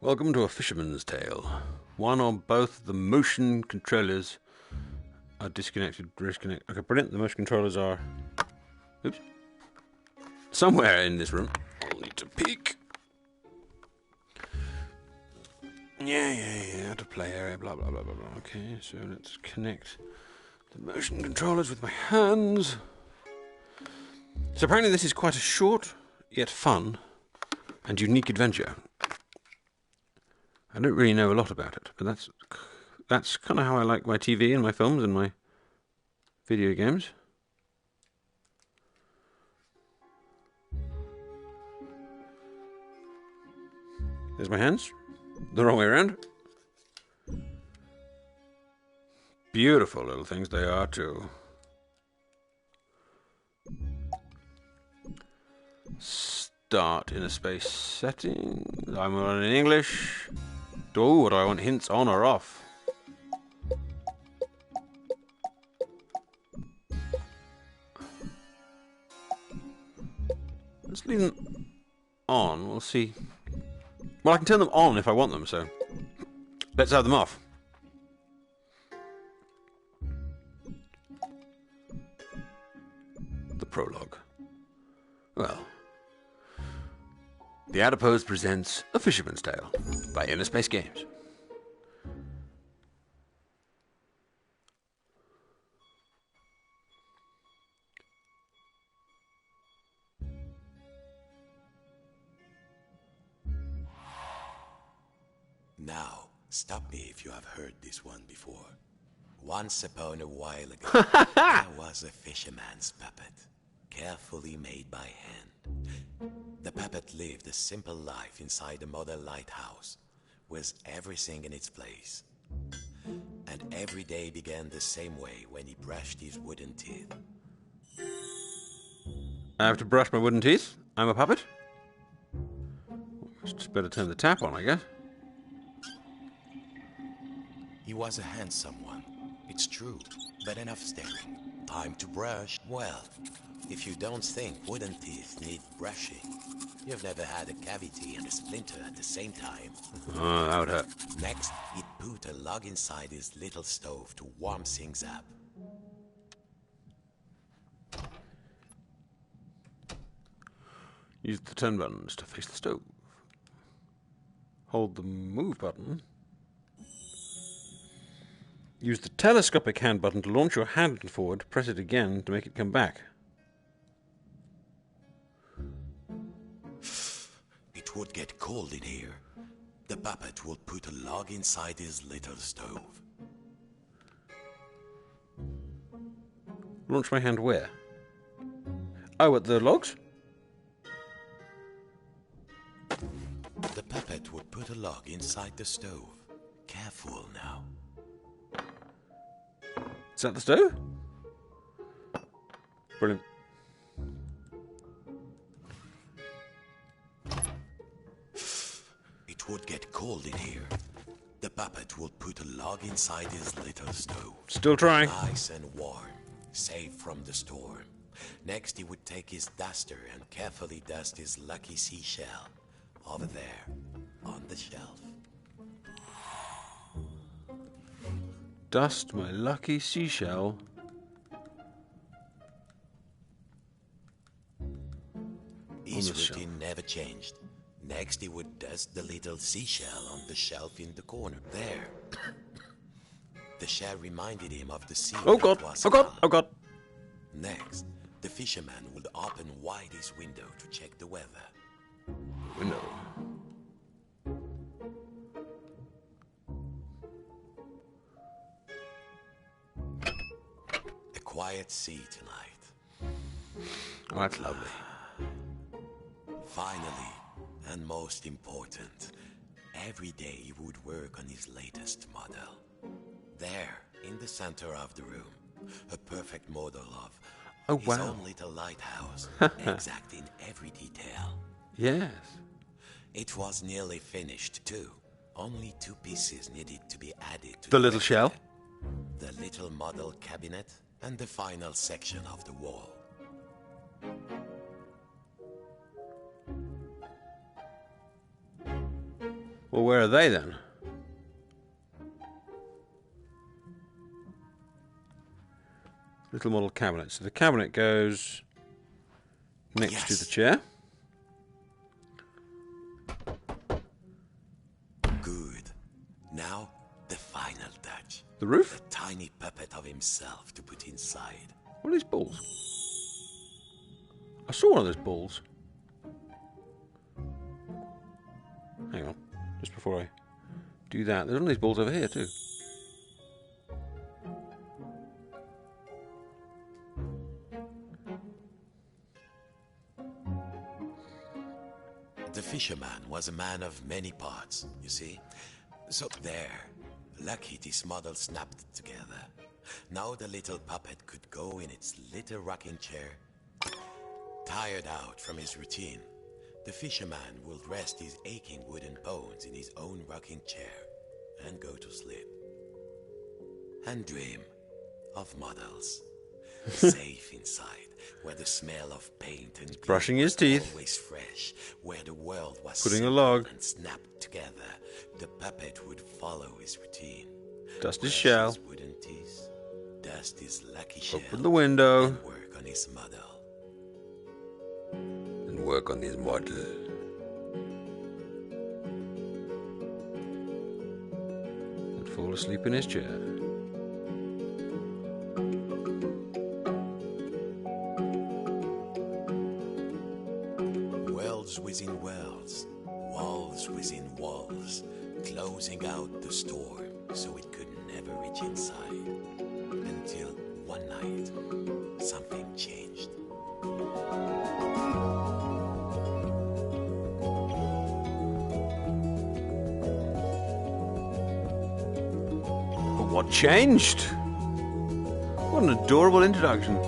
Welcome to a fisherman's tale. One or both the motion controllers are disconnected. Okay, brilliant. The motion controllers are... Oops. Somewhere in this room. I'll need to peek. Yeah. Out of play area, blah, blah, blah, blah, blah. Okay, so let's connect the motion controllers with my hands. So apparently this is quite a short, yet fun, and unique adventure. I don't really know a lot about it, but that's kind of how I like my TV and my films and my video games. There's my hands. The wrong way around. Beautiful little things they are too. Start in a space setting. I'm on in English. Oh, do I want hints on or off? Let's leave them on. We'll see. Well, I can turn them on if I want them, so let's have them off. The prologue. Well, The Adipose presents A Fisherman's Tale by Inner Space Games. Now, stop me if you have heard this one before. Once upon a while ago, there was a fisherman's puppet, carefully made by hand. The puppet lived a simple life inside a model lighthouse, with everything in its place. And every day began the same way when he brushed his wooden teeth. I have to brush my wooden teeth? I'm a puppet? Just better turn the tap on, I guess. He was a handsome one, it's true, but enough staring. Time to brush. Well, if you don't think wooden teeth need brushing, you've never had a cavity and a splinter at the same time. Oh, that would hurt. Next, he'd put a log inside his little stove to warm things up. Use the turn buttons to face the stove. Hold the move button. Use the telescopic hand button to launch your hand forward. Press it again to make it come back. It would get cold in here. The puppet would put a log inside his little stove. Launch my hand where? Oh, at the logs? The puppet would put a log inside the stove. Careful now. Is that the stove? Brilliant. It would get cold in here. The puppet would put a log inside his little stove. Still trying. Nice and warm, safe from the storm. Next, he would take his duster and carefully dust his lucky seashell. Over there, on the shelf. Dust my lucky seashell. His routine never changed. Next, he would dust the little seashell on the shelf in the corner. There. The shell reminded him of the sea. Oh God! Oh God! Oh God! Next, the fisherman would open wide his window to check the weather. Window. A quiet sea tonight. Oh, that's lovely. Finally, and most important, every day he would work on his latest model. There, in the center of the room, a perfect model of his own little lighthouse, exact in every detail. Yes. It was nearly finished, too. Only 2 pieces needed to be added to The little shell? The little model cabinet and the final section of the wall. Well, where are they then? Little model cabinet. So the cabinet goes next to the chair. Good. Now, the final touch. The roof? A tiny puppet of himself to put inside. What are these balls? I saw one of those balls. Hang on. Just before I do that, there's one of these balls over here too. The fisherman was a man of many parts, you see. So there, lucky this model snapped together. Now the little puppet could go in its little rocking chair. Tired out from his routine, the fisherman would rest his aching wooden bones in his own rocking chair and go to sleep. And dream of models. Safe inside, where the smell of paint and brushing his teeth, always fresh, where the world was putting a log and snapped together. The puppet would follow his routine. Dust his shell. His wooden teeth, dust his lucky shell. Open the window. And work on his model. And work on his model. And fall asleep in his chair. Worlds within worlds, walls within walls, closing out the storm so it could never reach inside. Until one night, something changed. But what changed? What an adorable introduction.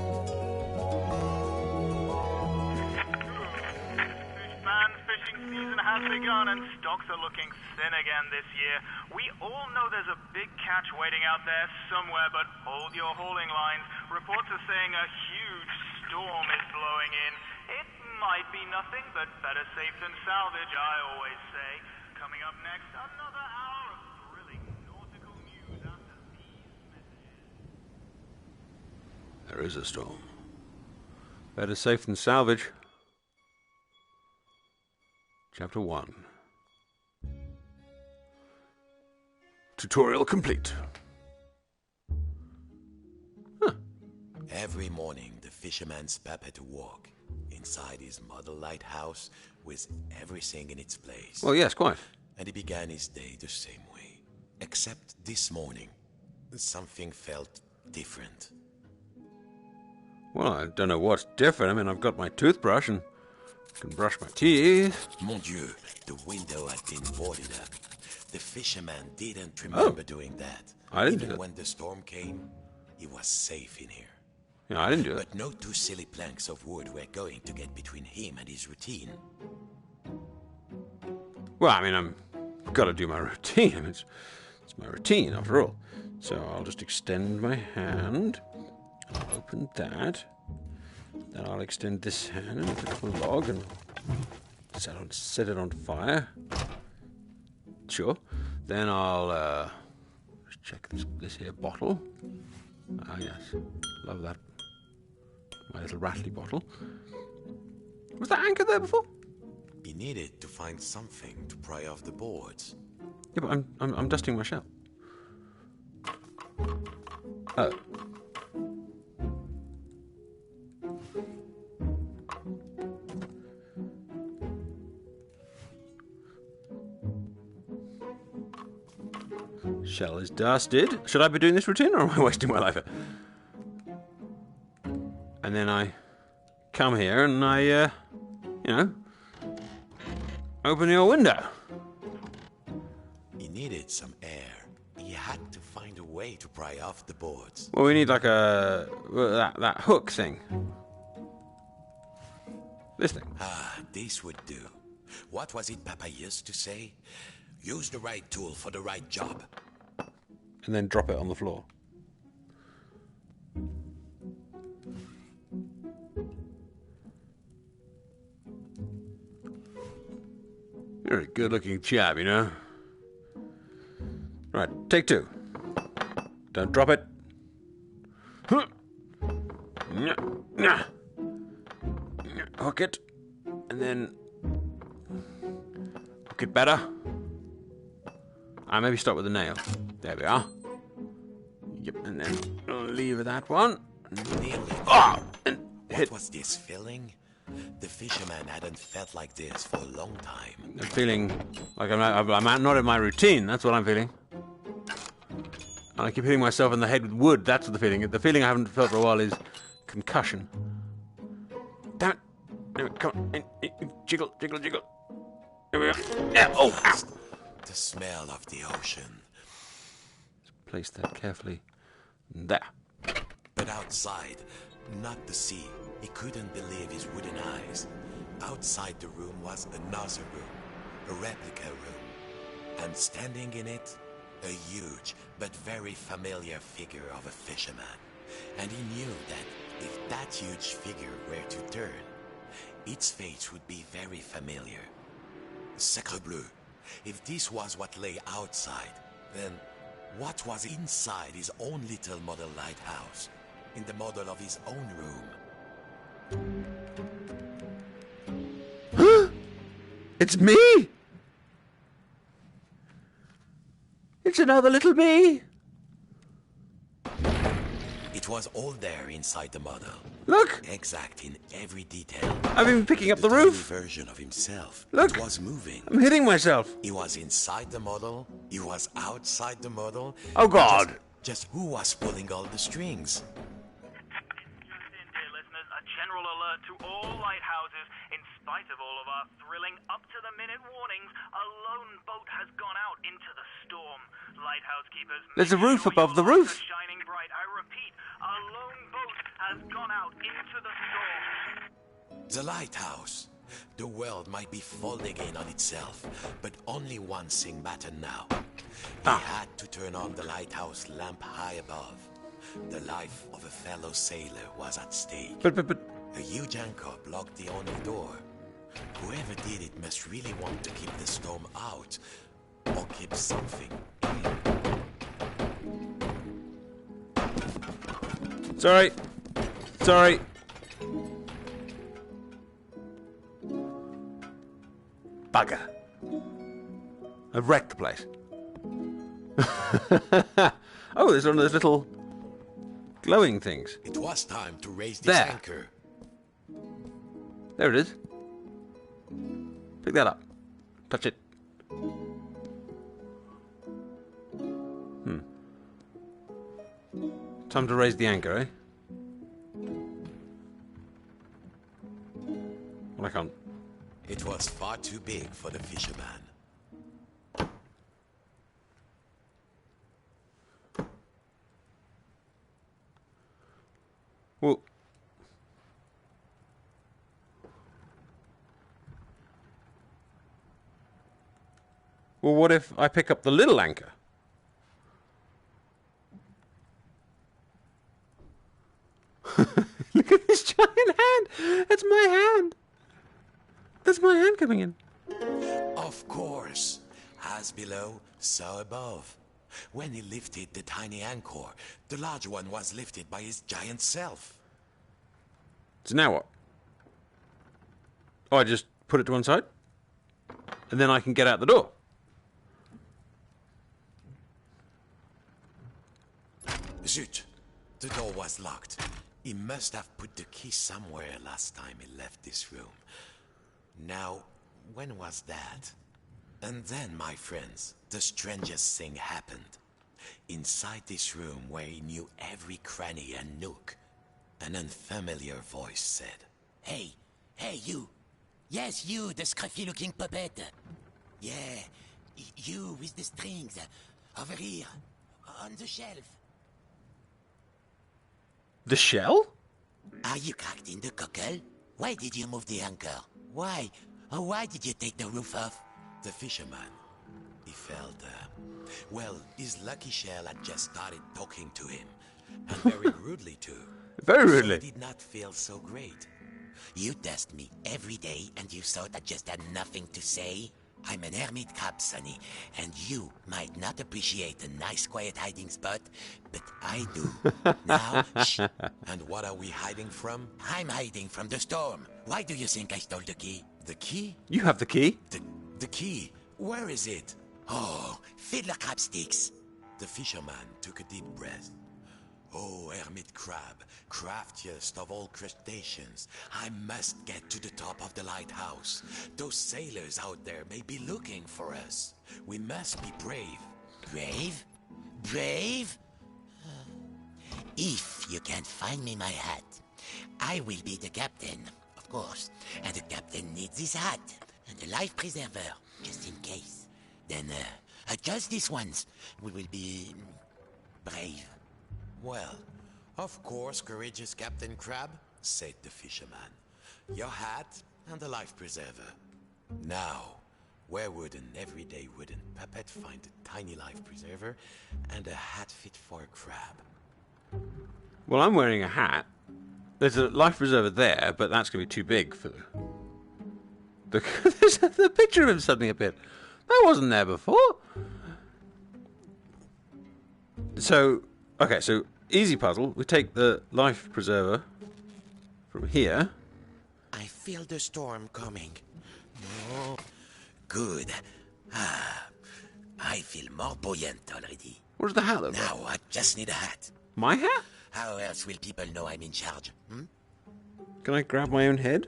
Begun and stocks are looking thin again this year. We all know there's a big catch waiting out there somewhere, but hold your hauling lines. Reports are saying a huge storm is blowing in. It might be nothing, but better safe than salvage, I always say. Coming up next, another hour of thrilling nautical news after these messages. There is a storm. Better safe than salvage. Chapter 1. Tutorial complete. Huh. Every morning, the fisherman's puppet woke inside his model lighthouse with everything in its place. Well, yes, quite. And he began his day the same way. Except this morning, something felt different. Well, I don't know what's different. I mean, I've got my toothbrush and can brush my teeth. Mon Dieu, the window had been boarded up. The fisherman didn't remember doing that. I didn't do Even that. when the storm came, he was safe in here. Yeah, I didn't do it. But no two silly planks of wood were going to get between him and his routine. Well, I mean, I'm got to do my routine. I mean, it's my routine after all. So I'll just extend my hand. I'll open that. Then I'll extend this hand and pick up a log and set it on fire. Sure. Then I'll just check this here bottle. Ah, yes. Love that. My little rattly bottle. Was that anchor there before? He needed to find something to pry off the boards. Yeah, but I'm dusting my shell. Oh. Shell is dusted. Should I be doing this routine or am I wasting my life here? And then I come here and I, open your window. He needed some air. He had to find a way to pry off the boards. Well, we need like that hook thing. This thing. Ah, this would do. What was it Papa used to say? Use the right tool for the right job. And then drop it on the floor. You're a good-looking chap, you know. Right, take two. Don't drop it. Hook it. And then hook it better. Maybe start with a nail. There we are. Yep, and then leave that one. And hit. What was this feeling? The fisherman hadn't felt like this for a long time. I'm feeling like I'm not in my routine. That's what I'm feeling. And I keep hitting myself in the head with wood. That's the feeling. The feeling I haven't felt for a while is concussion. Damn it. No, come on. Jiggle, jiggle, jiggle. There we go. Yeah. Oh, ow. The smell of the ocean. Just place that carefully. There. But outside, not the sea. He couldn't believe his wooden eyes. Outside the room was another room, a replica room. And standing in it, a huge but very familiar figure of a fisherman. And he knew that if that huge figure were to turn, its face would be very familiar. Sacre bleu. If this was what lay outside, then what was inside his own little model lighthouse, in the model of his own room? It's me! It's another little me! It was all there inside the model. Look! Exact in every detail. I've been picking up the roof. Version of himself. Look! It was moving. I'm hitting myself. He was inside the model. He was outside the model. Oh God! Just who was pulling all the strings? Dear listeners, a general alert to all lighthouses. In spite of all of our thrilling up-to-the-minute warnings, a lone boat has gone out into the storm. Lighthouse keepers, there's a roof above the roof. Shining bright. I repeat, a lone boat has gone out into the storm. The lighthouse. The world might be folding in on itself, but only one thing mattered now. He had to turn on the lighthouse lamp high above. The life of a fellow sailor was at stake. But... A huge anchor blocked the only door. Whoever did it must really want to keep the storm out, or keep something in. Sorry. Sorry. Bugger. I've wrecked the place. Oh, there's one of those little glowing things. It was time to raise this anchor. There it is. Pick that up. Touch it. Time to raise the anchor, eh? Well, I can't. It was far too big for the fisherman. Well... Well, what if I pick up the little anchor? Look at this giant hand! That's my hand! That's my hand coming in. Of course. As below, so above. When he lifted the tiny anchor, the large one was lifted by his giant self. So now what? Oh, I just put it to one side? And then I can get out the door. Zut! The door was locked. He must have put the key somewhere last time he left this room. Now, when was that? And then, my friends, the strangest thing happened. Inside this room where he knew every cranny and nook, an unfamiliar voice said, Hey, you. Yes, you, the scruffy-looking puppet. Yeah, you with the strings. Over here, on the shelf. The shell? Are you cracked in the cockle? Why did you move the anchor? Why? Oh, why did you take the roof off? The fisherman, he felt, well, his lucky shell had just started talking to him. And very rudely, too. Very rudely. So he did not feel so great. You test me every day and you thought I just had nothing to say? I'm an hermit crab, Sonny, and you might not appreciate a nice quiet hiding spot, but I do. Now, shh. And what are we hiding from? I'm hiding from the storm. Why do you think I stole the key? The key? You have the key. The key? Where is it? Oh, fiddler crab sticks. The fisherman took a deep breath. Oh, hermit crab, craftiest of all crustaceans, I must get to the top of the lighthouse. Those sailors out there may be looking for us. We must be brave. Brave? Brave? If you can't find me my hat, I will be the captain, of course. And the captain needs his hat and a life preserver, just in case. Then, just this once, we will be brave. Well, of course, courageous Captain Crab, said the fisherman. Your hat and a life preserver. Now, where would an everyday wooden puppet find a tiny life preserver and a hat fit for a crab? Well, I'm wearing a hat. There's a life preserver there, but that's going to be too big for the picture of him suddenly appeared. That wasn't there before. So, okay, so easy puzzle. We take the life preserver from here. I feel the storm coming. Oh, good. I feel more buoyant already. What does the hat look like? Now I just need a hat. My hat? How else will people know I'm in charge? Can I grab my own head?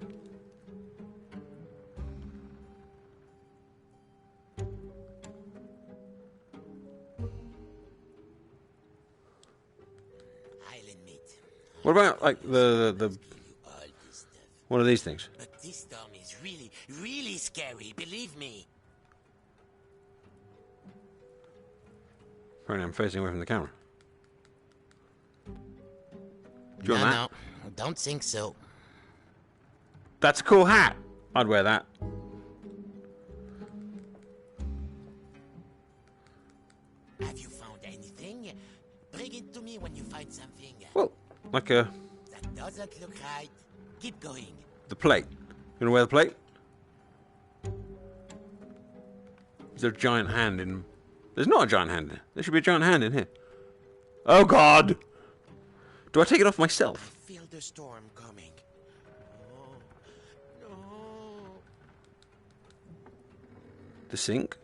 Island meat. What about, like, the All this stuff. what are these things? But this storm is really, really scary, believe me. Apparently I'm facing away from the camera. Do you want that? No, don't think so. That's a cool hat. I'd wear that. Have you found anything? Bring it to me when you find something. Well, like That doesn't look right. Keep going. the plate. You gonna wear the plate? Is there a giant hand in... There's not a giant hand in. There should be a giant hand in here. Oh, God! Do I take it off myself? Feel the storm coming. Oh, no. The sink?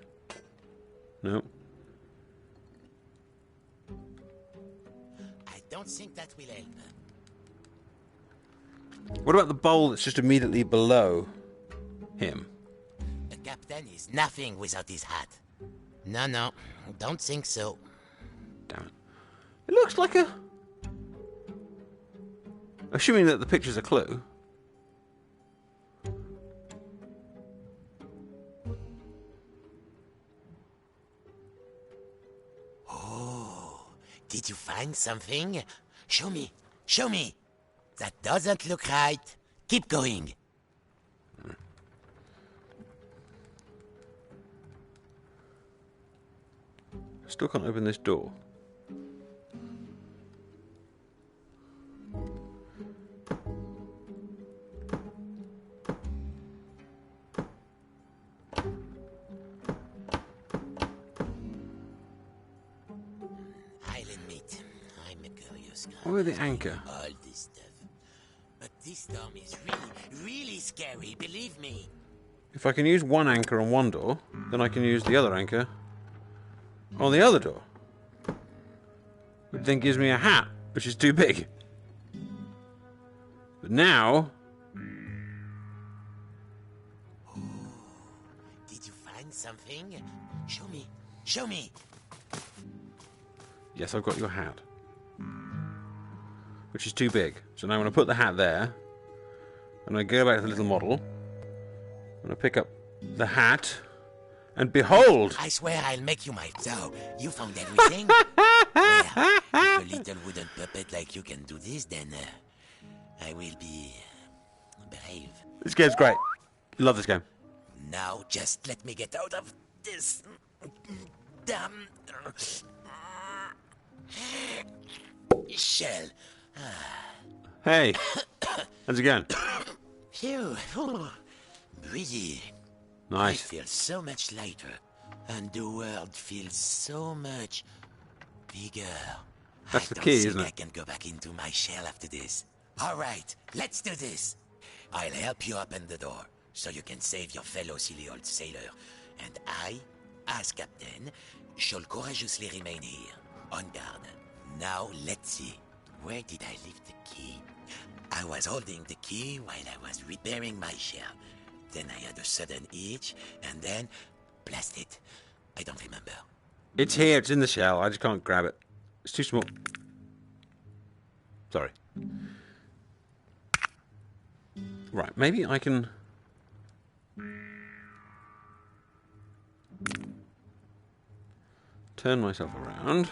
No. I don't think that will help. What about the bowl that's just immediately below him? The captain is nothing without his hat. No, don't think so. Damn it. It looks like a... Assuming that the picture's a clue. Oh, did you find something? Show me, show me. That doesn't look right. Keep going. Still can't open this door. Island meat. I'm a curious guy. Where the anchor? All this stuff. But this storm is really, really scary, believe me. If I can use one anchor on one door, then I can use the other anchor on the other door. Which then gives me a hat, which is too big. But now... Did you find something? Show me, show me. Yes, I've got your hat. Which is too big. So now I'm going to put the hat there. I'm going to go back to the little model. I'm going to pick up the hat. And behold! I swear I'll make you my... So, you found everything? Well, if a little wooden puppet like you can do this, then I will be brave. This game's great. Love this game. Now just let me get out of this damn shell. Hey! How's it going? Phew. Breezy. I Nice. feel so much lighter, and the world feels so much bigger. That's the I don't key, think isn't it? I can go back into my shell after this. All right, let's do this. I'll help you open the door, so you can save your fellow silly old sailor. And I, as captain, shall courageously remain here, on guard. Now, let's see. Where did I leave the key? I was holding the key while I was repairing my shell. Then I had a sudden itch, and then... blast it. I don't remember. It's here. It's in the shell. I just can't grab it. It's too small. Sorry. Right, maybe I can... turn myself around.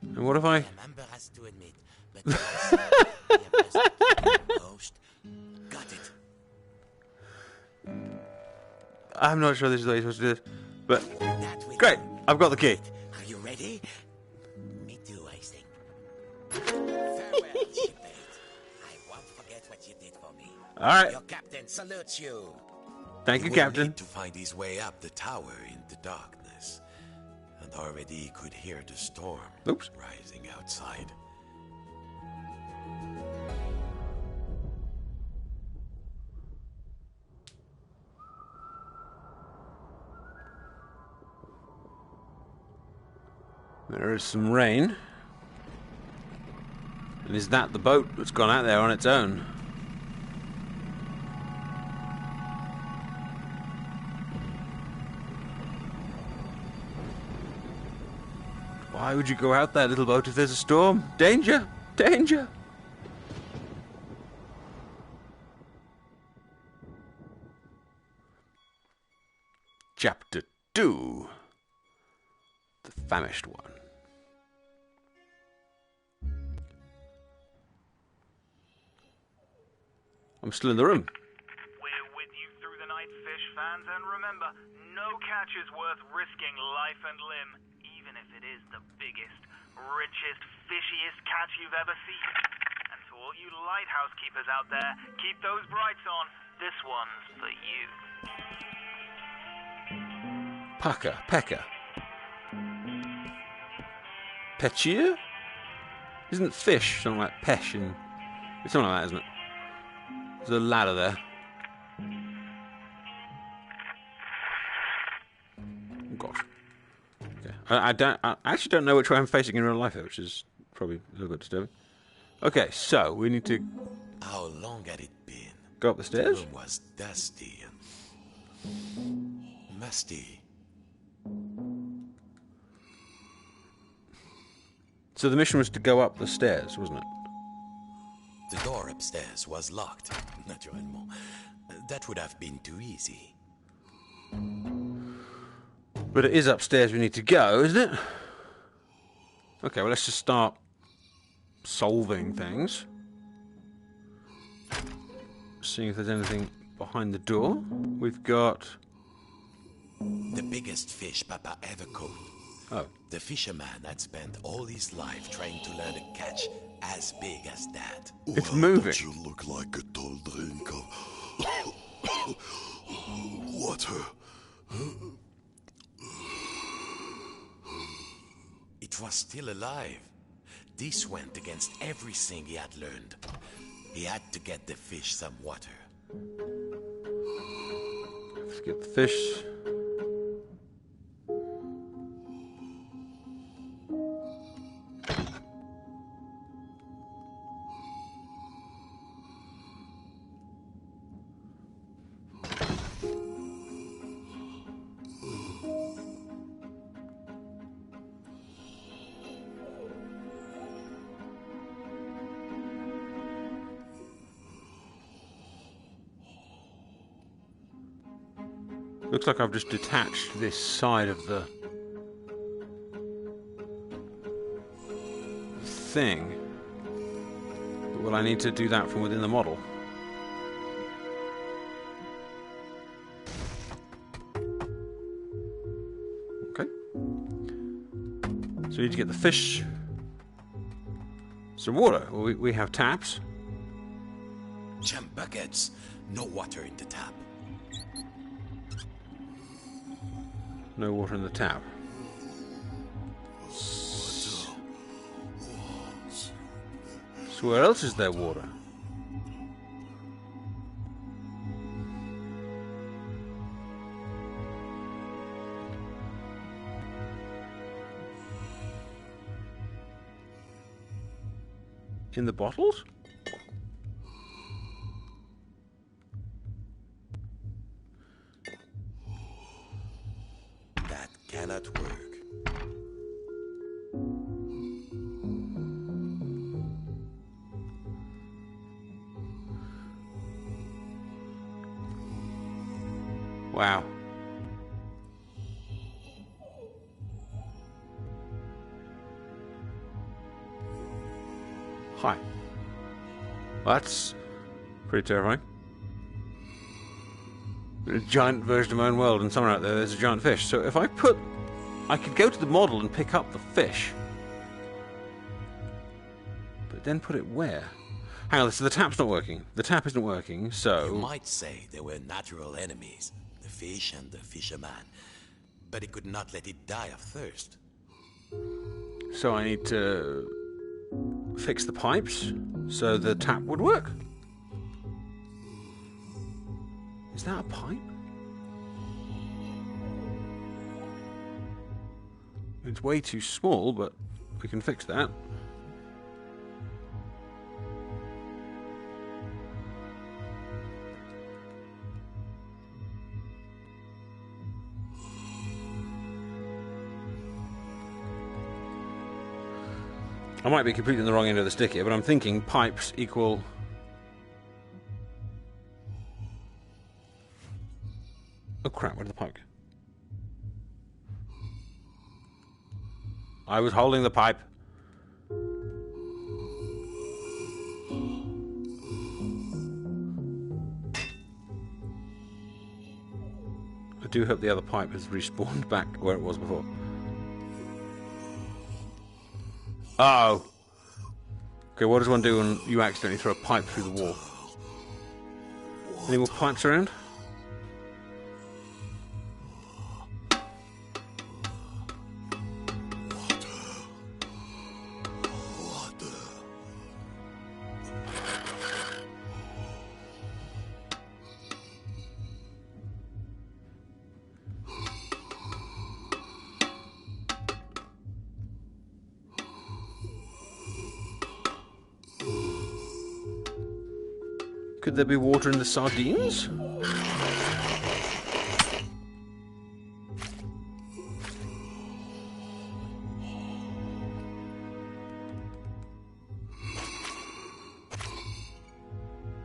And what if I... Remember us to admit, but yes, most got it. I'm not sure this is the way you're supposed to do this, but... That will great! do. I've got the key. Are you ready? Me too, I think. Farewell, shipmate. I won't forget what you did for me. Alright. Your captain salutes you. Thank He you, would Captain. need to find his way up the tower in the darkness, and already he could hear the storm Oops. rising outside. There is some rain. And is that the boat that's gone out there on its own? Why would you go out there, little boat, if there's a storm? Danger! Danger! Chapter 2. The Famished One. I'm still in the room. We're with you through the night, fish fans, and remember, no catch is worth risking life and limb, even if it is the biggest, richest, fishiest catch you've ever seen. And to all you lighthouse keepers out there, keep those brights on. This one's for you. Pecker. Pechier? Isn't fish something like pesh in... It's something like that, isn't it? There's a ladder there. Oh, gosh. Okay. I actually don't know which way I'm facing in real life here, which is probably a little bit disturbing. Okay, so we need to How long had it been? go up the The stairs. room was dusty and musty. So the mission was to go up the stairs, wasn't it? The door upstairs was locked, naturellement. That would have been too easy. But it is upstairs we need to go, isn't it? Okay, well, let's just start solving things. Seeing if there's anything behind the door. We've got... The biggest fish Papa ever caught. Oh, The fisherman had spent all his life trying to learn a catch as big as that. it's moving. You look like a tall drink of water. It was still alive. This went against everything he had learned. He had to get the fish some water. Let's get the fish. Looks like I've just detached this side of the thing. But will I need to do that from within the model? Okay. So we need to get the fish some water. Well, we have taps. Jam buckets. No water in the tap. No water in the tap. Water. So where else is there water? In the bottles? That cannot work. Wow. Hi. That's pretty terrifying. A giant version of my own world, and somewhere out there there's a giant fish. So if I could go to the model and pick up the fish. But then put it where? Hang on, so the tap's not working. The tap isn't working, You so... might say they were natural enemies, the fish and the fisherman, but he could not let it die of thirst. So I need to fix the pipes so the tap would work. Is that a pipe? It's way too small, but we can fix that. I might be completely on the wrong end of the stick here, but I'm thinking pipes equal... Oh crap, where did the pipe go? I was holding the pipe. I do hope the other pipe has respawned back where it was before. Uh-oh. Okay, what does one do when you accidentally throw a pipe through the wall? Any more pipes around? Could there be water in the sardines?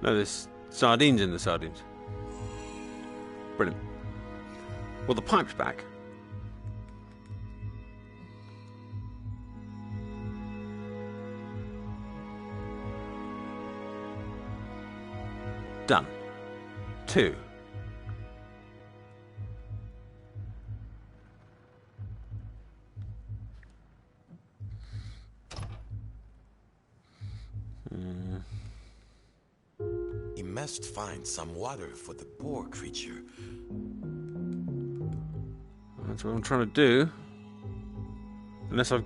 No, there's sardines in the sardines. Brilliant. Well, the pipe's back. Done. 2. He must find some water for the poor creature. That's what I'm trying to do. Unless I'm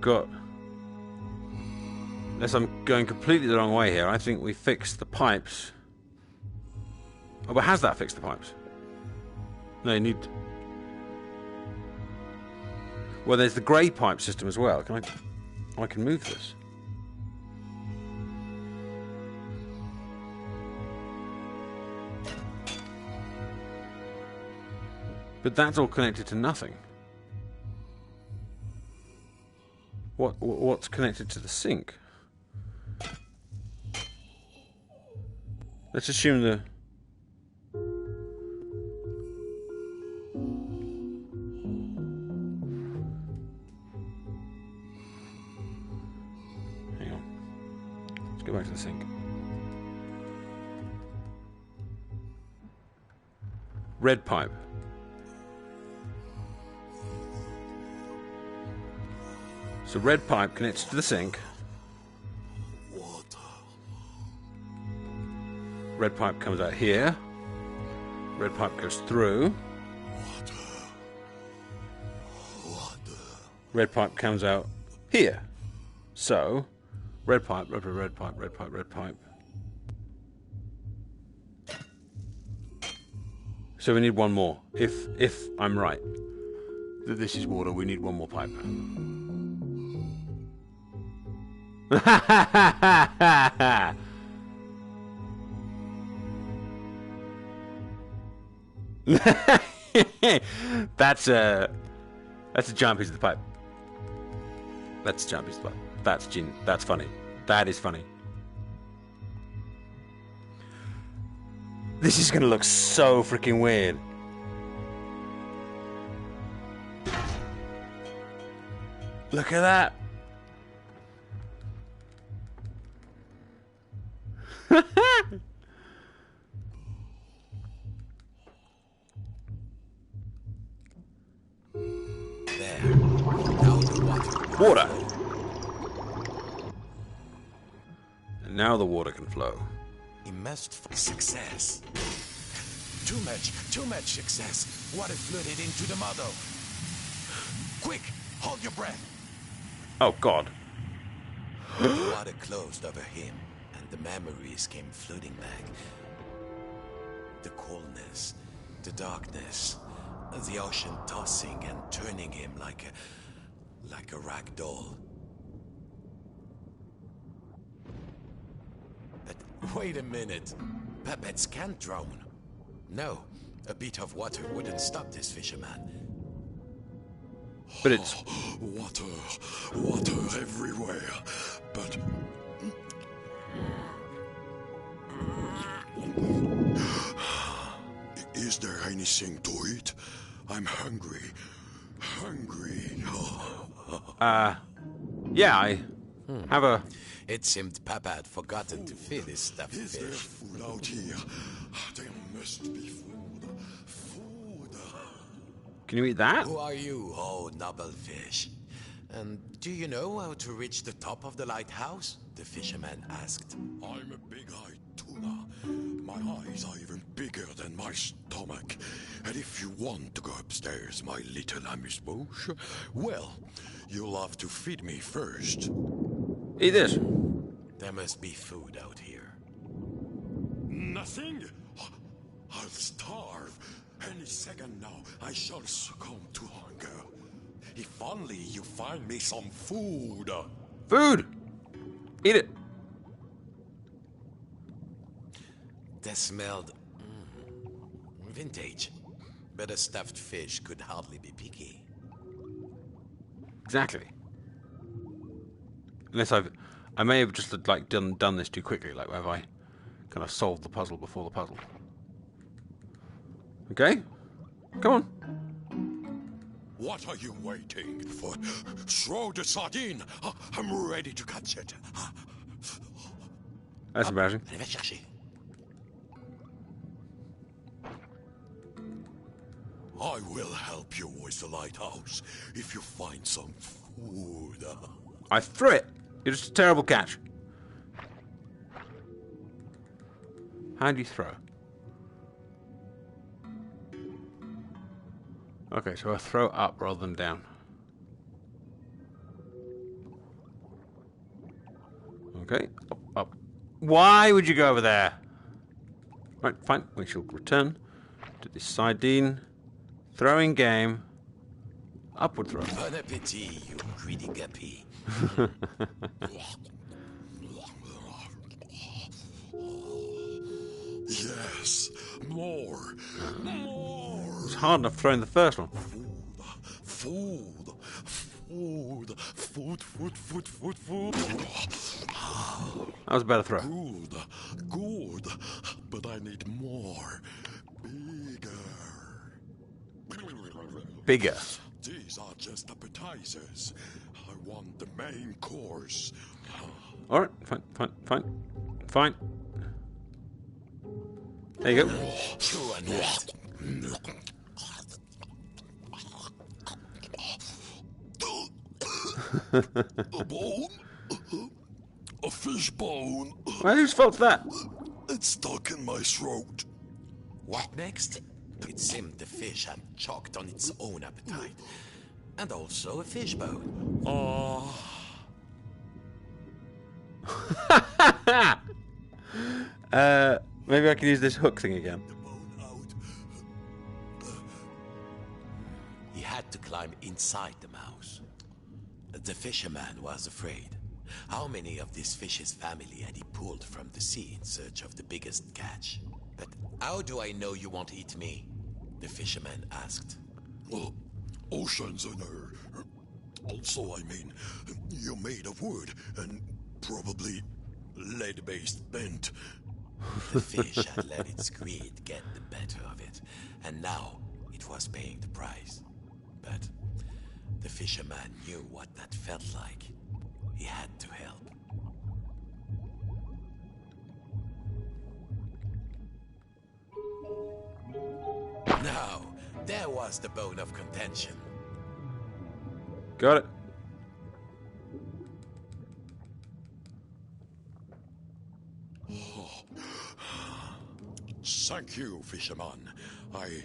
going completely the wrong way here. I think we fixed the pipes. Oh, but has that fixed the pipes? No, you need... Well, there's the grey pipe system as well. Can I can move this. But that's all connected to nothing. What's connected to the sink? Let's assume the... Hang on. Let's go back to the sink. Red pipe. So red pipe connects to the sink. Water. Red pipe comes out here. Red pipe goes through. Water. red pipe comes out here. So, red pipe, red pipe, red pipe, red pipe. So we need one more. If I'm right that this is water, we need one more pipe. That's a giant piece of the pipe. That's a giant piece of the pipe. That's funny. That is funny. This is gonna look so freaking weird. Look at that. There. Now the Water. And now the water can flow. Success. Too much success. Water flooded into the motto. Quick, hold your breath. Oh God. The water closed over him, and the memories came flooding back. The coldness, the darkness, the ocean tossing and turning him like a rag doll. But wait a minute. Puppets can't drown. No, a bit of water wouldn't stop this fisherman. But it's Water everywhere. But is there anything to eat? I'm hungry. yeah, I have a. It seemed Papa had forgotten to feed his stuffed Is there fish. food out here? There must be food. Food. Can you eat that? Who are you, oh noble fish? And do you know how to reach the top of the lighthouse? The fisherman asked. I'm a big-eyed tuna. My eyes are even bigger than my stomach. And if you want to go upstairs, my little amuse-bouche, well, you'll have to feed me first. Eat this. There must be food out here. Nothing? I'll starve. Any second now, I shall succumb to hunger. If only you find me some food. Food. Eat it. That smelled vintage. But a stuffed fish could hardly be picky. Exactly. Unless I may have just like done this too quickly. Like, have I kind of solved the puzzle before the puzzle? Okay, come on. What are you waiting for? Throw the sardine. I'm ready to catch it. That's embarrassing. Allez, va chercher. I will help you with the lighthouse if you find some food. I threw it. You're just a terrible catch. How do you throw? Okay, so I throw up rather than down. Okay, up. Why would you go over there? Right, fine. We shall return to this sardine throwing game. Upward throw. Bon appetit, you greedy guppy. Yes, more. It's hard enough throwing the first one. Food. That was a better throw. Good. But I need more. Bigger. These are just appetizers. I want the main course. Alright, fine. There you go. Chew on that. A bone? A fish bone? Well, whose fault's that? It's stuck in my throat. What next? It seemed the fish had choked on its own appetite. And also a fishbone. Maybe I can use this hook thing again. The bone out. He had to climb inside the mouse. The fisherman was afraid. How many of this fish's family had he pulled from the sea in search of the biggest catch? But how do I know you won't eat me? The fisherman asked. Well, oceans and also, I mean, you're made of wood and probably lead-based bent. The fish had let its greed get the better of it, and now it was paying the price. But the fisherman knew what that felt like. He had to help. Now, there was the bone of contention. Got it. Thank you, fisherman. I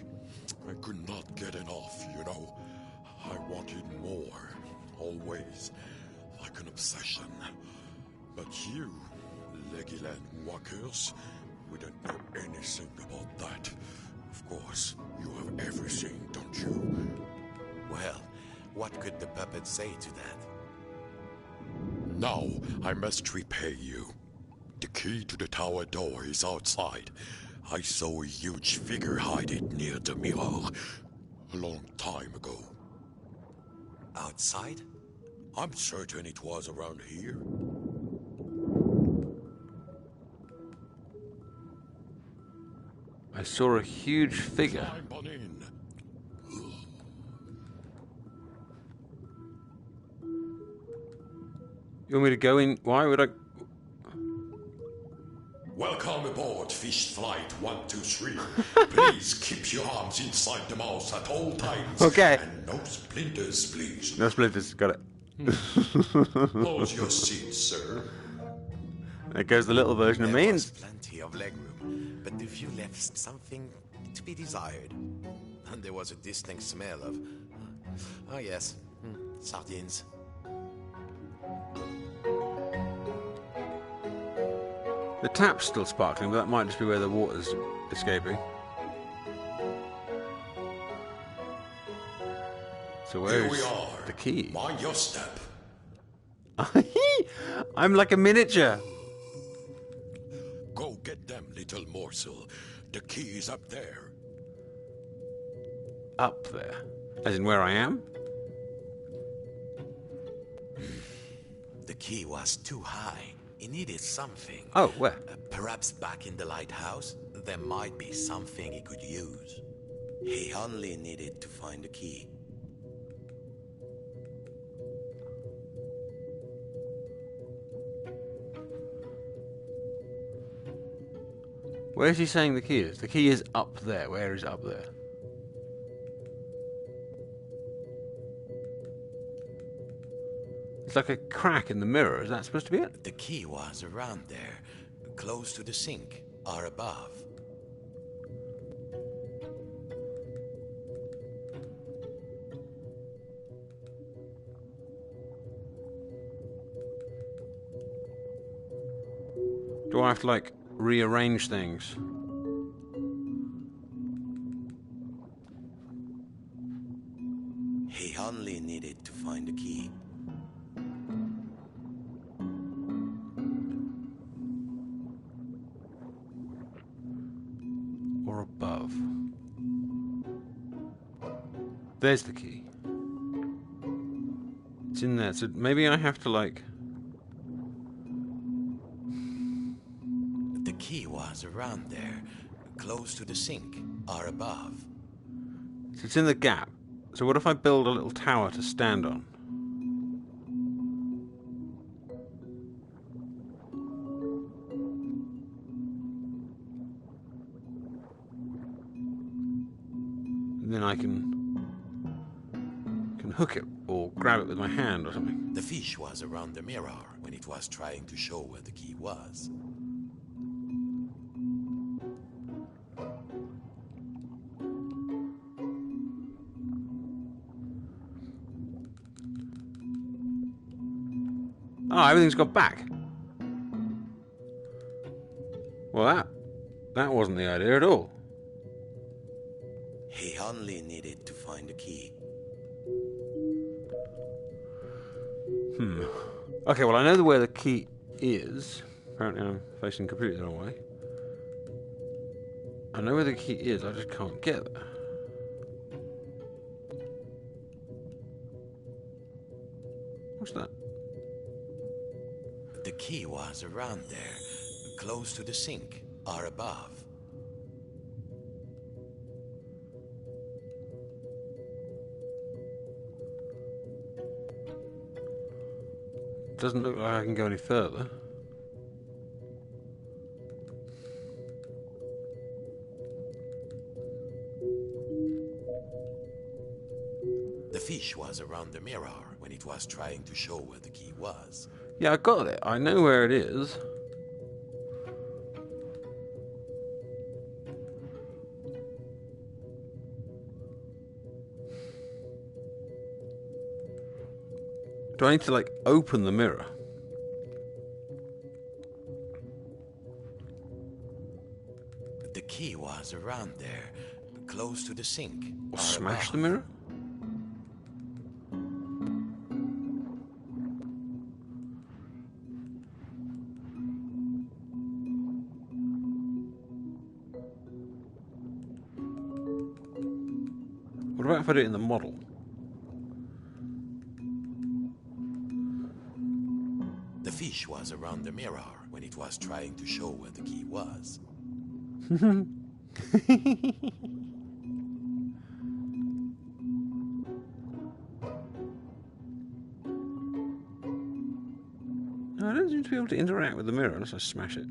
could not get enough, you know. I wanted more, always, like an obsession. But you, Legoland walkers, wouldn't know anything about that. Of course, you have everything, don't you? Well, what could the puppet say to that? Now, I must repay you. The key to the tower door is outside. I saw a huge figure hide it near the mirror a long time ago. Outside? I'm certain it was around here. I saw a huge figure. Climb on in. You want me to go in? Why would I? Welcome aboard Fish Flight 123. Please keep your arms inside the mouse at all times. Okay. And no splinters, please. No splinters. Got it. Hold your seat, sir. There goes the little version of me. There And was plenty of legroom, but the view left something to be desired. And there was a distinct smell of... oh yes, sardines. the tap's still sparkling, but that might just be where the water's escaping. So Here where's we are. the key? Mind your step. I'm like a miniature. Go get them, little morsel. The key is up there. Up there. As in where I am? The key was too high. It needed something. Oh, where? Perhaps back in the lighthouse, there might be something he could use. He only needed to find the key. Where's he saying the key is? The key is up there. Where is up there? It's like a crack in the mirror. Is that supposed to be it? The key was around there, close to the sink, or above. Do I have to, like, rearrange things? He only needed to find the key. Or above? There's the key. It's in there. So maybe I have to, like... The key was around there, close to the sink, or above. So it's in the gap. So what if I build a little tower to stand on? And then I can hook it or grab it with my hand or something. The fish was around the mirror when it was trying to show where the key was. Oh, everything's got back. Well, that wasn't the idea at all. He only needed to find the key. Okay, well, I know where the key is. Apparently I'm facing completely the wrong way. I know where the key is, I just can't get there. What's that? The key was around there, close to the sink, or above. Doesn't look like I can go any further. The fish was around the mirror when it was trying to show where the key was. Yeah, I got it. I know where it is. Do I need to, like, open the mirror? The key was around there, close to the sink. Or or smash above. the mirror? What about if I do it in the model? The fish was around the mirror when it was trying to show where the key was. No, I don't seem to be able to interact with the mirror unless I smash it.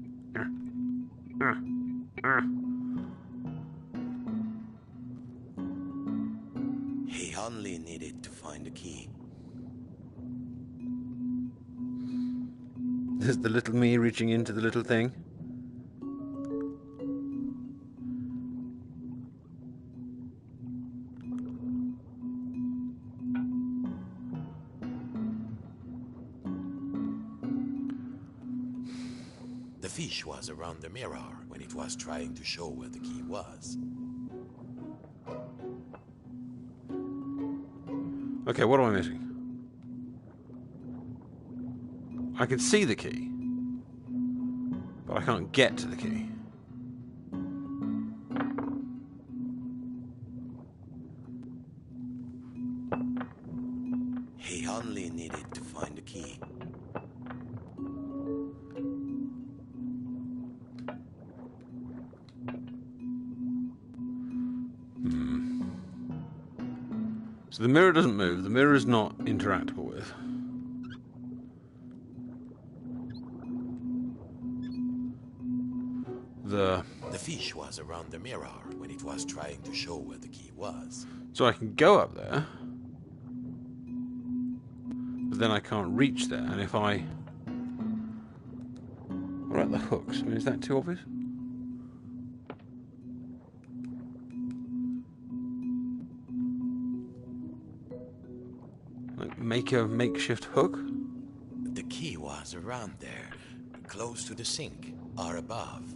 He only needed to find the key. There's the little me reaching into the little thing. The fish was around the mirror when it was trying to show where the key was. Okay, what am I missing? I can see the key, but I can't get to the key. He only needed to find the key. So the mirror doesn't move, the mirror is not interactable with. The fish was around the mirror when it was trying to show where the key was. So I can go up there, but then I can't reach there, and if I... What about the hooks? I mean, is that too obvious? Like, make a makeshift hook? The key was around there, close to the sink, or above.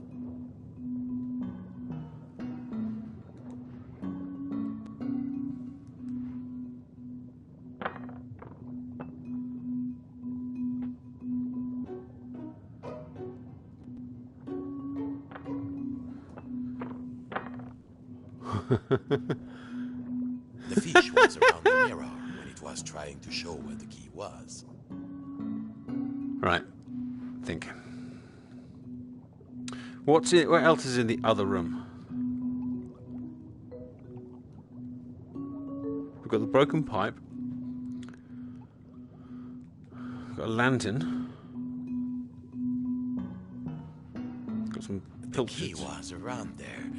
The fish was around the mirror when it was trying to show where the key was. Right. Think. What's it? What else is in the other room? We've got the broken pipe. We've got a lantern. Got some The key pilchards. was around there,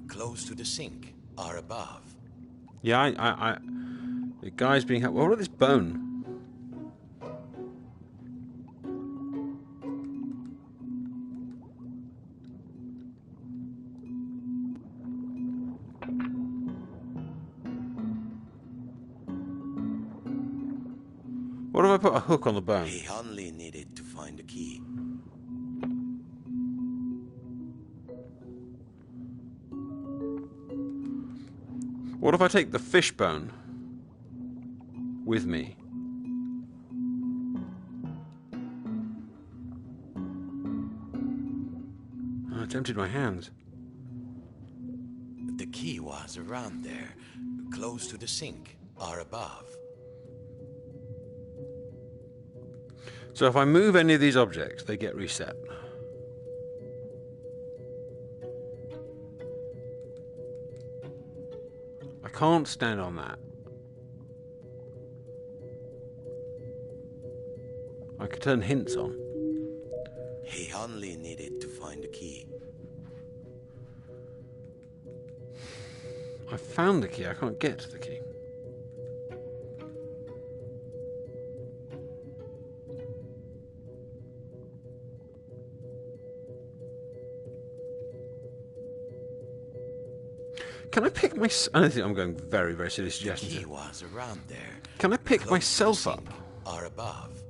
close to the sink, or above. Yeah, the guy's being helped. What about this bone? What if I put a hook on the bone? He only needed to find the key. What if I take the fish bone with me? Oh, I tempted my hands. The key was around there, close to the sink, or above. So if I move any of these objects, they get reset. I can't stand on that. I could turn hints on. He only needed to find the key. I found the key, I can't get to the key. Can I pick my... I think I'm going very, very silly The suggestions key here. was around there. Can I pick close myself to the up? sink, or above.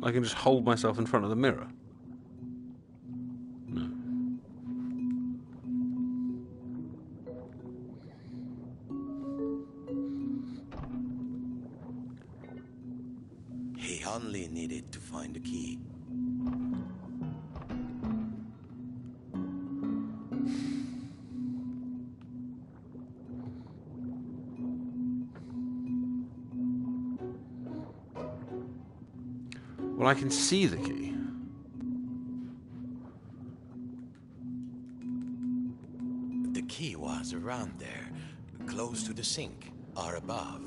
I can just hold myself in front of the mirror. No. He only needed to find the key. Well, I can see the key. The key was around there, close to the sink, or above.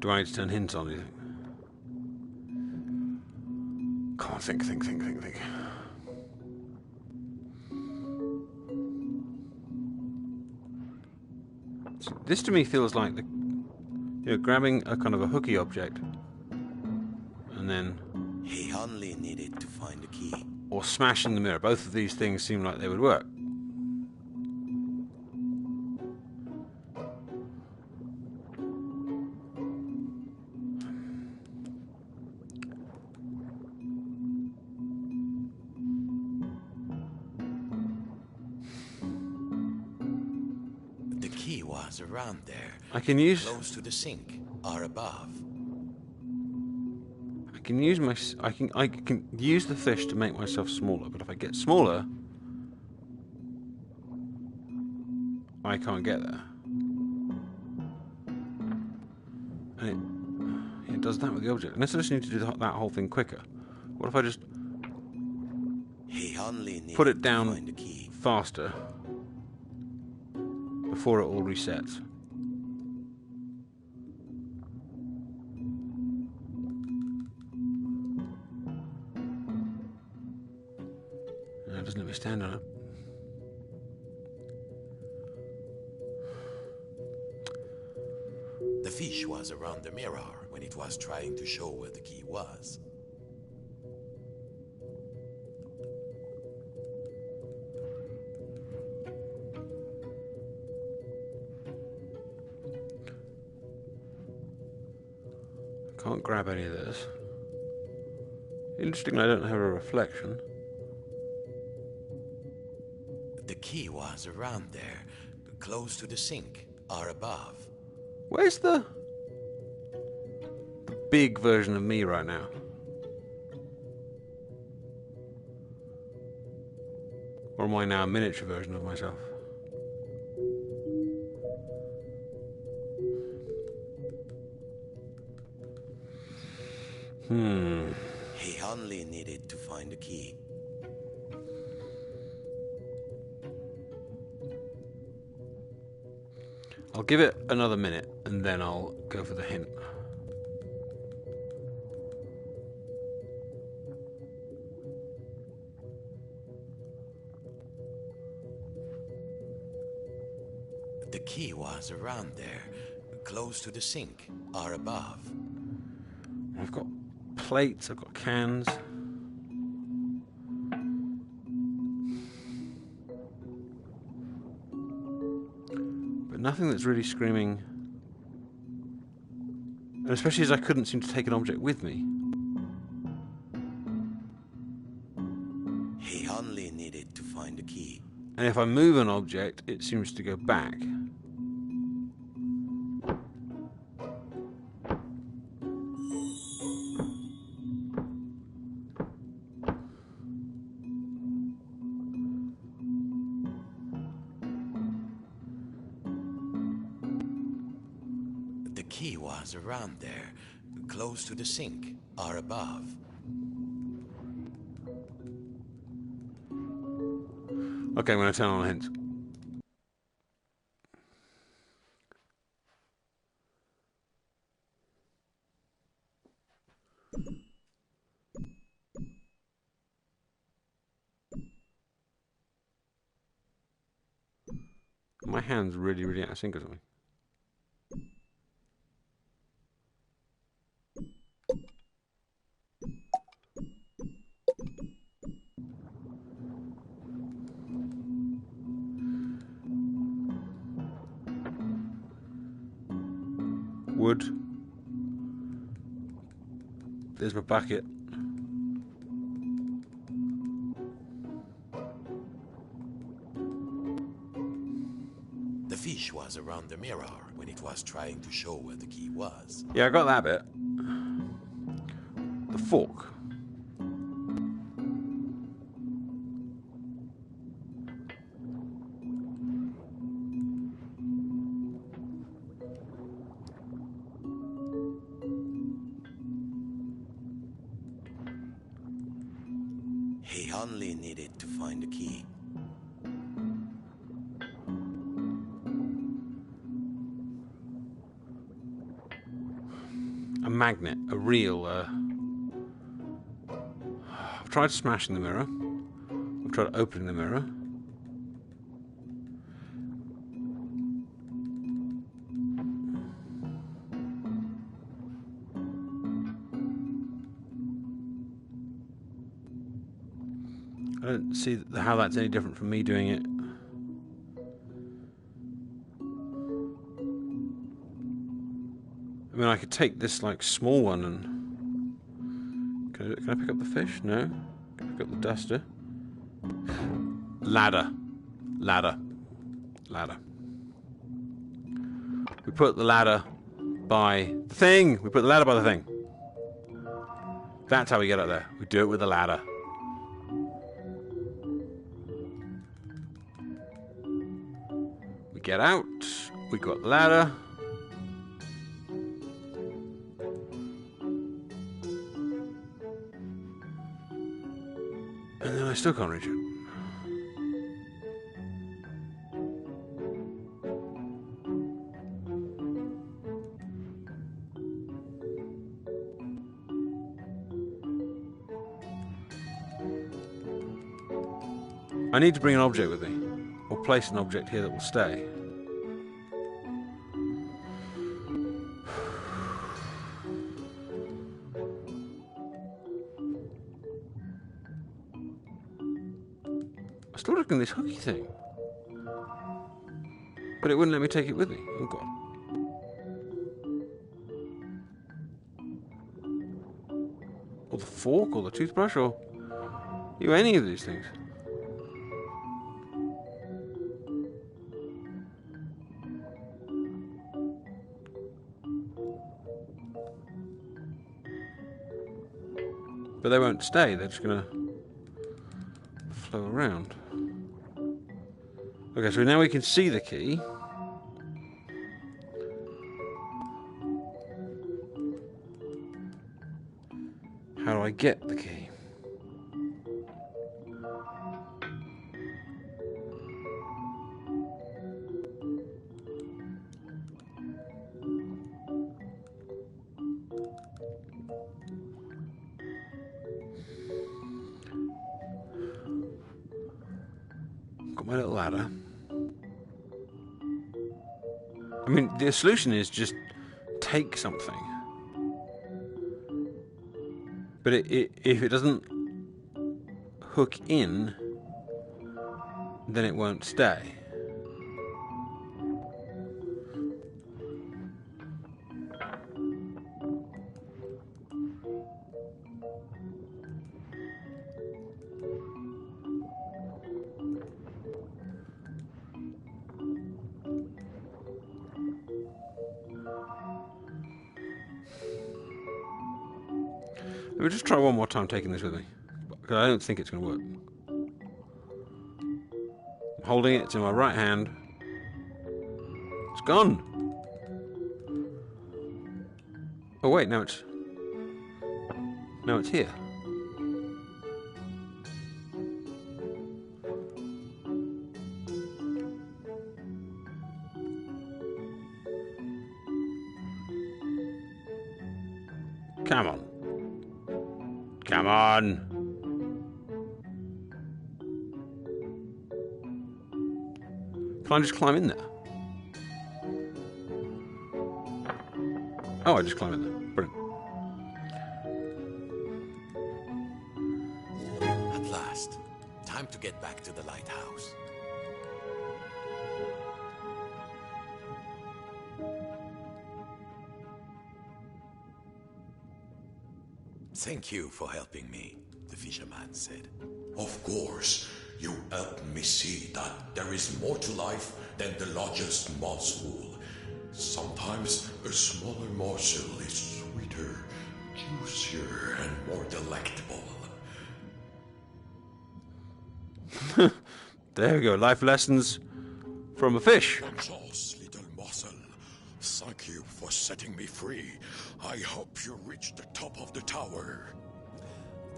Do I need to turn hints on, do you think? Come on, think. This to me feels like grabbing a kind of a hooky object and then... He only needed to find the key. or smashing the mirror. Both of these things seem like they would work. The key was around there, I can use... close to the sink, or above. I can use my... I can use the fish to make myself smaller, but if I get smaller, I can't get there. And it does that with the object. Unless I just need to do that whole thing quicker. What if I just He only needed put it to down find the key. faster before it all resets? No, it doesn't let me stand on it. The fish was around the mirror when it was trying to show where the key was. Can't grab any of this. Interesting, I don't have a reflection. The key was around there, close to the sink, or above. Where's the big version of me right now? Or am I now a miniature version of myself? He only needed to find the key. I'll give it another minute and then I'll go for the hint. The key was around there, close to the sink, or above. I've got plates, I've got cans. but nothing that's really screaming. And especially as I couldn't seem to take an object with me. He only needed to find the key. And if I move an object, it seems to go back. The key was around there, close to the sink, or above. Okay, I'm going to turn on the hints. My hand's really, really out of sync or something. Wood. There's my bucket. The fish was around the mirror when it was trying to show where the key was. Yeah, I got that bit. The fork. He only needed to find the key. A magnet, a reel. I've tried smashing the mirror. I've tried opening the mirror. I don't see how that's any different from me doing it. I mean, I could take this like small one and can I pick up the fish? No. Can I pick up the duster? Ladder. We put the ladder by the thing. We put the ladder by the thing. That's how we get up there. We do it with the ladder. We get out. We got the ladder. And then I still can't reach it. I need to bring an object with me, or place an object here that will stay. I'm still looking at this hooky thing, but it wouldn't let me take it with me. Oh god. Or the fork, or the toothbrush, or any of these things. But they won't stay, they're just going to flow around. Okay, so now we can see the key. How do I get the key? Got my little ladder. I mean, the solution is just take something. But if it doesn't hook in, then it won't stay. Let me just try one more time taking this with me, because I don't think it's going to work. I'm holding it, it's in my right hand. It's gone! Oh wait, now it's here. Come on. Come on. Can I just climb in there? Oh, I just climb in there. Brilliant. At last, time to get back to the lighthouse. Thank you for helping me, the fisherman said. Of course, you helped me see that there is more to life than the largest mouthful. Sometimes a smaller morsel is sweeter, juicier, and more delectable. There we go. Life lessons from a fish. Bonjour's little morsel. Thank you for setting me free. I hope you reach the top of the tower.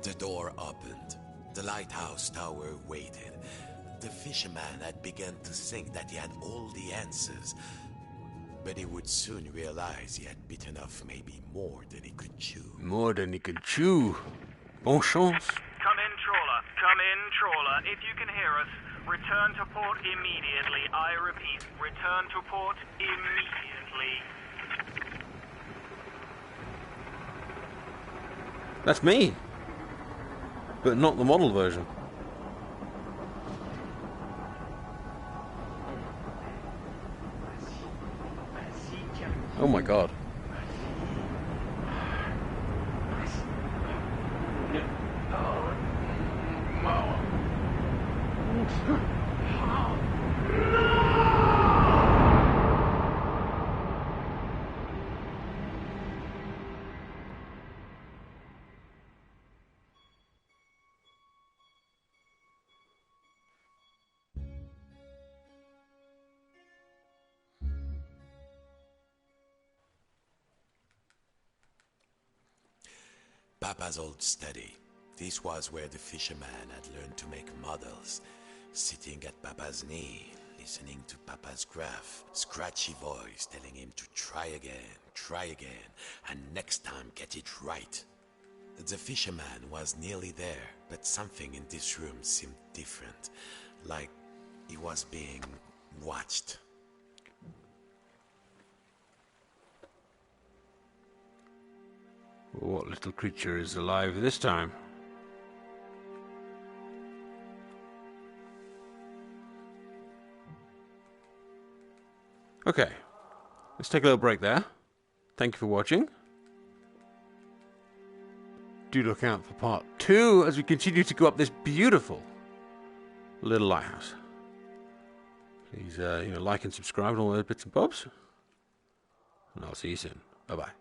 The door opened. The lighthouse tower waited. The fisherman had begun to think that he had all the answers, but he would soon realize he had bitten off maybe more than he could chew. More than he could chew. Bon chance. Come in, trawler. Come in, trawler. If you can hear us, return to port immediately. I repeat, return to port immediately. That's me. But not the model version. Oh my god. Papa's old study. This was where the fisherman had learned to make models. Sitting at Papa's knee, listening to Papa's gruff, scratchy voice telling him to try again, and next time get it right. The fisherman was nearly there, but something in this room seemed different, like he was being watched. What little creature is alive this time? Okay, let's take a little break there. Thank you for watching. Do look out for part 2 as we continue to go up this beautiful little lighthouse. Please, like and subscribe and all those bits and bobs. And I'll see you soon. Bye-bye.